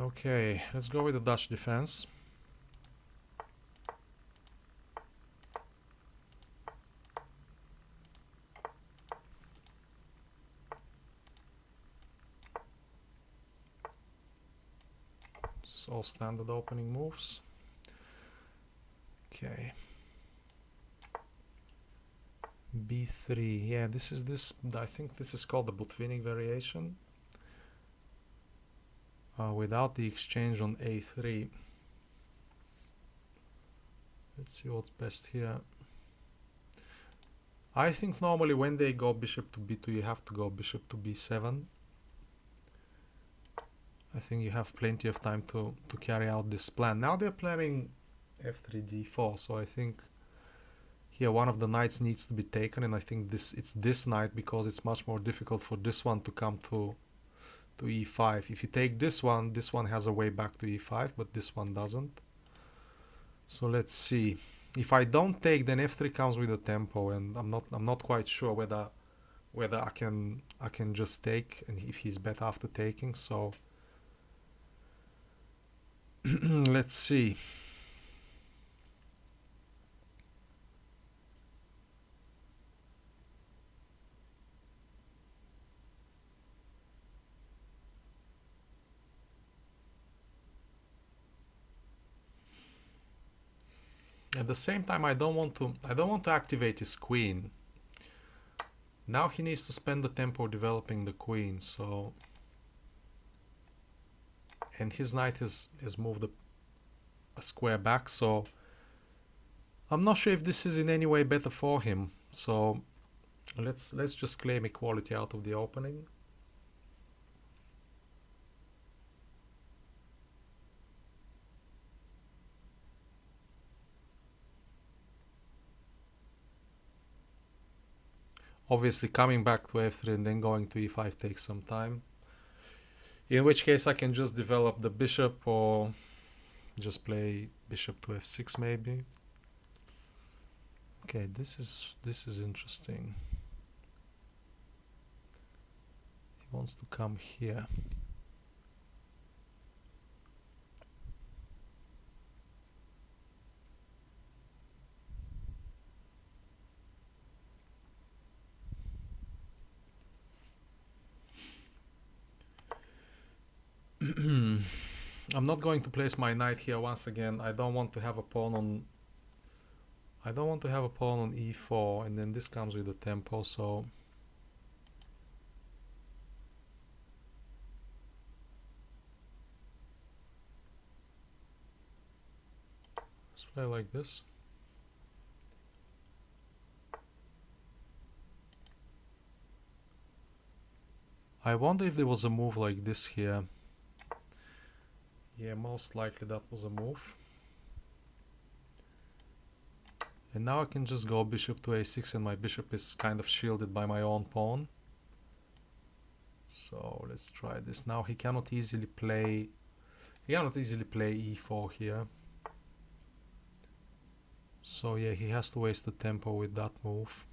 Okay, let's go with the Dutch defense. It's all standard opening moves. Okay. B3. Yeah, this is this. I think this is called the Botvinnik variation. Without the exchange on A3. Let's see what's best here. I think normally when they go bishop to B2, you have to go bishop to B7. I think you have plenty of time to carry out this plan. Now they're planning F3 D4, so I think here one of the knights needs to be taken, and I think it's this knight because it's much more difficult for this one to come to E5. If you take this one has a way back to E5, but this one doesn't. So let's see. If I don't take, then F3 comes with a tempo, and I'm not quite sure whether I can just take, and if he's better after taking. So let's see. At the same time, I don't want to activate his queen. Now he needs to spend the tempo developing the queen, so, and his knight has moved a square back, so I'm not sure if this is in any way better for him. So let's just claim equality out of the opening. Obviously coming back to F3 and then going to E5 takes some time. In which case I can just develop the bishop or just play bishop to F6 maybe. Okay, this is interesting. He wants to come here. I'm not going to place my knight here once again. I don't want to have a pawn on E4, and then this comes with a tempo, so let's play like this. I wonder if there was a move like this here. Yeah, most likely that was a move. And now I can just go bishop to A6, and my bishop is kind of shielded by my own pawn. So let's try this. Now he cannot easily play E4 here. So yeah, he has to waste the tempo with that move.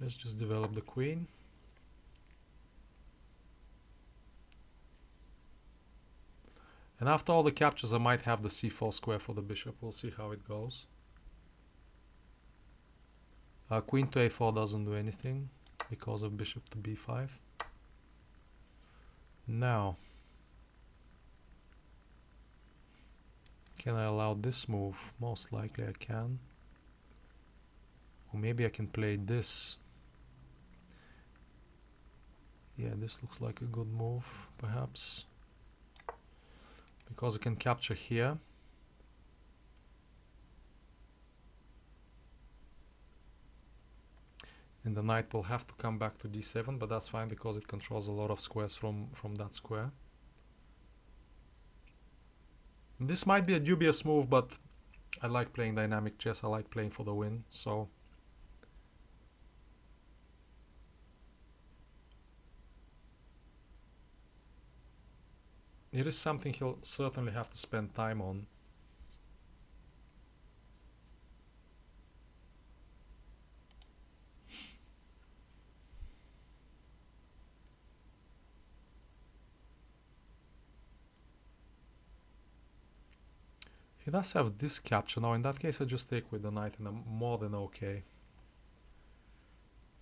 Let's just develop the queen. And after all the captures, I might have the C4 square for the bishop. We'll see how it goes. Queen to A4 doesn't do anything because of bishop to B5. Now, can I allow this move? Most likely I can. Or maybe I can play this. Yeah, this looks like a good move, perhaps. Because I can capture here. And the knight will have to come back to D7, but that's fine because it controls a lot of squares from that square. And this might be a dubious move, but I like playing dynamic chess. I like playing for the win, so it is something he'll certainly have to spend time on. He does have this capture. Now in that case I just take with the knight and I'm more than okay.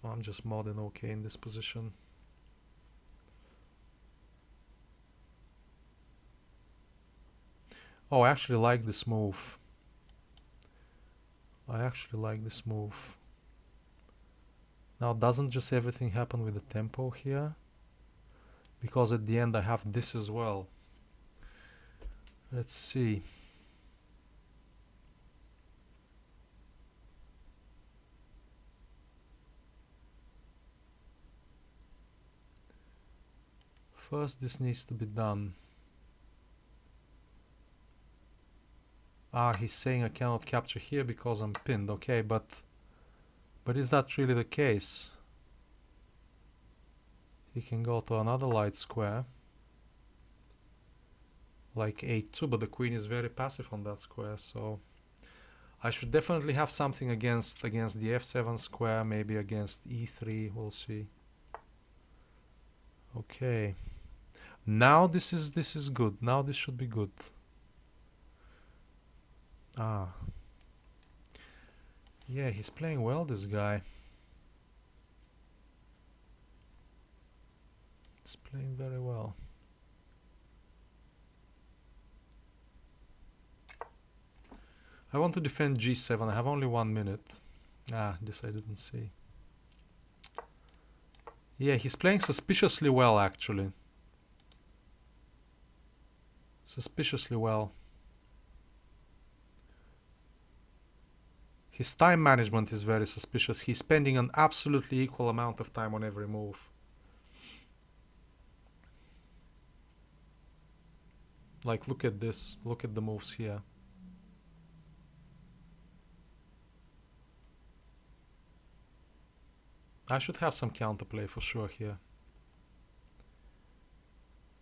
I'm just more than okay in this position. Oh, I actually like this move. I actually like this move. Now doesn't just everything happen with the tempo here? Because at the end I have this as well. Let's see. First this needs to be done. Ah, he's saying I cannot capture here because I'm pinned. Okay, but is that really the case? He can go to another light square. Like a2, but the queen is very passive on that square, so I should definitely have something against the f7 square, maybe against e3, we'll see. Okay. Now this is good. Now this should be good. Ah. Yeah, he's playing well, this guy. He's playing very well. I want to defend g7. I have only 1 minute. Ah, this I didn't see. Yeah, he's playing suspiciously well, actually. Suspiciously well. His time management is very suspicious. He's spending an absolutely equal amount of time on every move. Like, look at this. Look at the moves here. I should have some counterplay for sure here.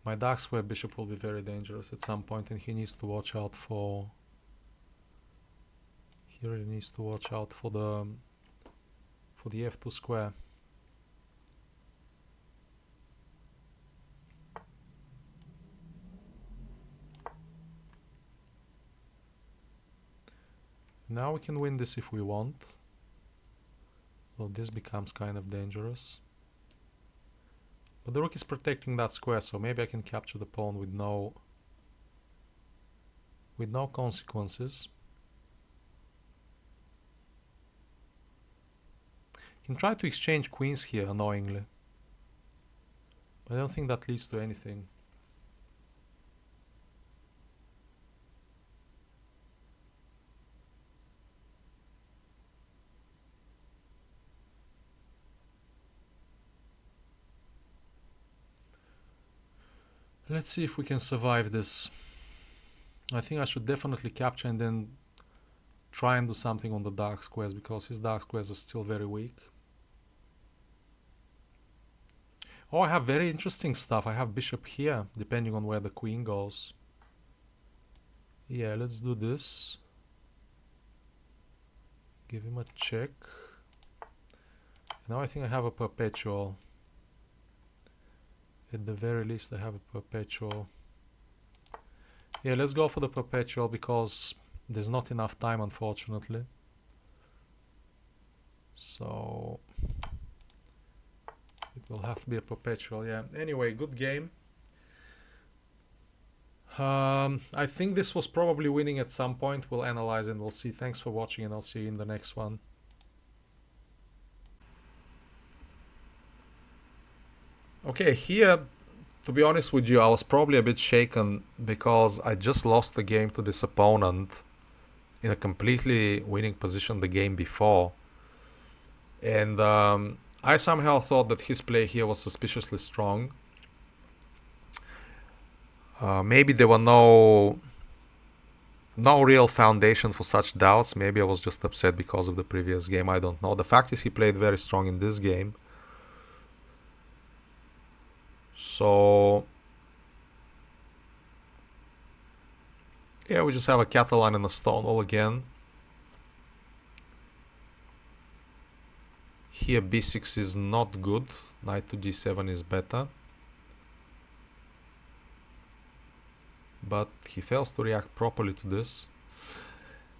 My dark square bishop will be very dangerous at some point, and he needs to watch out for... He really needs to watch out for the f2 square. Now we can win this if we want. Well, this becomes kind of dangerous. But the rook is protecting that square, so maybe I can capture the pawn with no consequences. Can try to exchange queens here, annoyingly. But I don't think that leads to anything. Let's see if we can survive this. I think I should definitely capture and then try and do something on the dark squares, because his dark squares are still very weak. Oh, I have very interesting stuff. I have bishop here, depending on where the queen goes. Yeah, let's do this. Give him a check. Now I think I have a perpetual. At the very least I have a perpetual. Yeah, let's go for the perpetual because there's not enough time, unfortunately. So it will have to be a perpetual, yeah. Anyway, good game. I think this was probably winning at some point. We'll analyze and we'll see. Thanks for watching, and I'll see you in the next one. Okay, here, to be honest with you, I was probably a bit shaken because I just lost the game to this opponent in a completely winning position the game before. And I somehow thought that his play here was suspiciously strong. Maybe there were no real foundation for such doubts. Maybe I was just upset because of the previous game. I don't know. The fact is he played very strong in this game. So yeah, we just have a Catalan and a Stonewall again. Here b6 is not good. Knight to d7 is better. But he fails to react properly to this.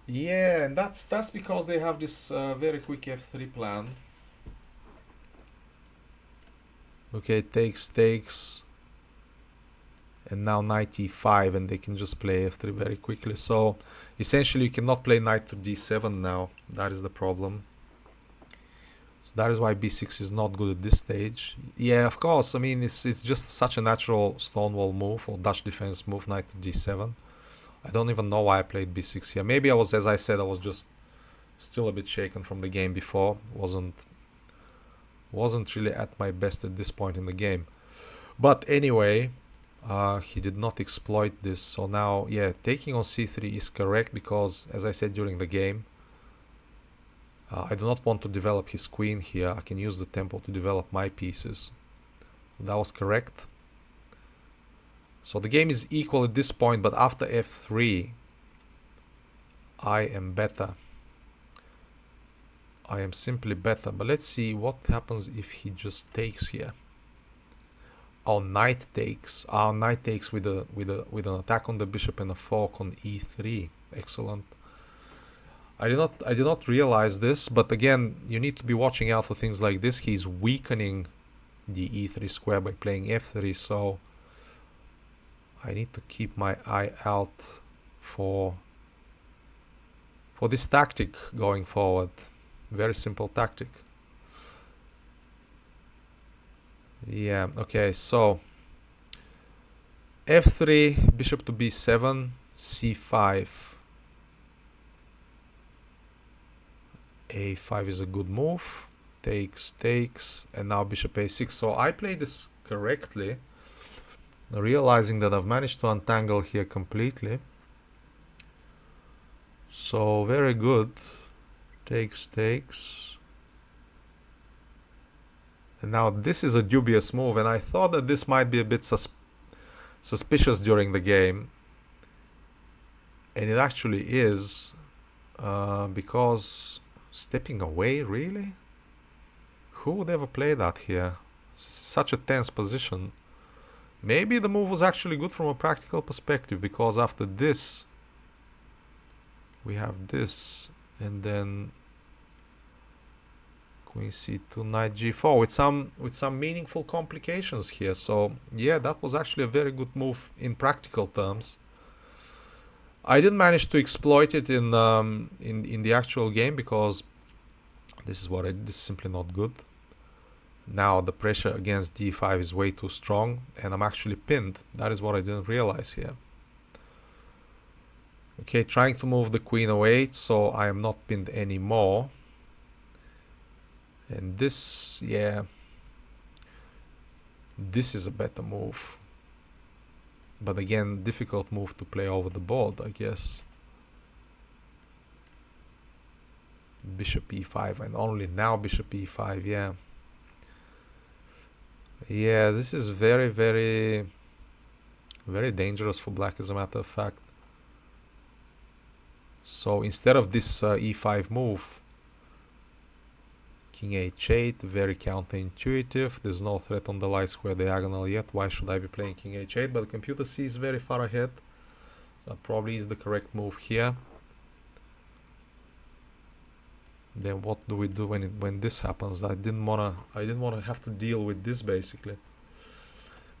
Yeah, and that's because they have this very quick f3 plan. Okay, takes, and now knight e5, and they can just play f3 very quickly. So essentially you cannot play knight to d7 now. That is the problem. So that is why b6 is not good at this stage. Yeah, of course, I mean, it's just such a natural Stonewall move or Dutch defense move, knight to d7. I don't even know why I played b6 here. Maybe I was, as I said, I was just still a bit shaken from the game before. Wasn't really at my best at this point in the game. But anyway, he did not exploit this. So now, yeah, taking on c3 is correct because, as I said during the game, I do not want to develop his queen here. I can use the tempo to develop my pieces. That was correct. So the game is equal at this point, but after f3, I am better. I am simply better. But let's see what happens if he just takes here. Oh, knight takes. Oh, knight takes with an attack on the bishop and a fork on e3. Excellent. I did not realize this, but again, you need to be watching out for things like this. He's weakening the e3 square by playing f3, so I need to keep my eye out for this tactic going forward. Very simple tactic. Yeah, okay, so f3, bishop to b7, c5. a5 is a good move. Takes, and now bishop a6. So I played this correctly, realizing that I've managed to untangle here completely. So very good. Takes. And now this is a dubious move, and I thought that this might be a bit suspicious during the game. And it actually is, because stepping away, really? Who would ever play that here? Such a tense position. Maybe the move was actually good from a practical perspective, because after this we have this, and then queen c2, knight g4 with some meaningful complications here. So yeah, that was actually a very good move in practical terms. I didn't manage to exploit it in the actual game because this is simply not good. Now the pressure against d5 is way too strong, and I'm actually pinned. That is what I didn't realize here. Okay, trying to move the queen away so I am not pinned anymore. And this, yeah, this is a better move. But again, difficult move to play over the board, I guess. Bishop e5, and only now bishop e5, yeah. Yeah, this is very, very, very dangerous for black, as a matter of fact. So instead of this e5 move, king h8, very counterintuitive. There's no threat on the light square diagonal yet. Why should I be playing king h8? But the computer sees very far ahead. That probably is the correct move here. Then what do we do when this happens? I didn't wanna have to deal with this basically.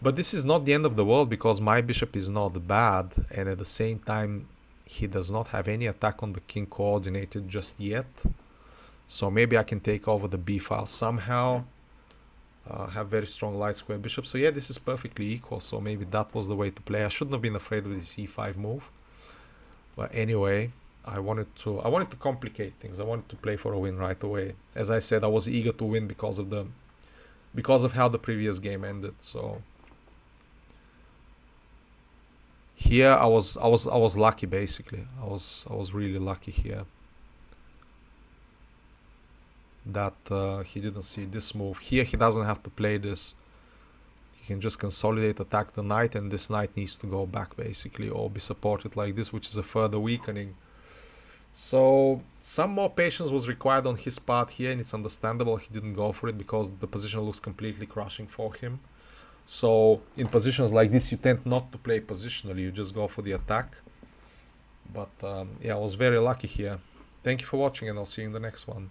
But this is not the end of the world because my bishop is not bad, and at the same time he does not have any attack on the king coordinated just yet. So maybe I can take over the b file somehow. Have very strong light square bishop. So yeah, this is perfectly equal. So maybe that was the way to play. I shouldn't have been afraid of this e5 move. But anyway, I wanted to complicate things. I wanted to play for a win right away. As I said, I was eager to win because of how the previous game ended. So here I was lucky basically. I was really lucky here that he didn't see this move. Here he doesn't have to play this. He can just consolidate, attack the knight, and this knight needs to go back basically, or be supported like this, which is a further weakening. So some more patience was required on his part here, and it's understandable he didn't go for it because the position looks completely crushing for him. So in positions like this you tend not to play positionally, you just go for the attack. But yeah, I was very lucky here. Thank you for watching, and I'll see you in the next one.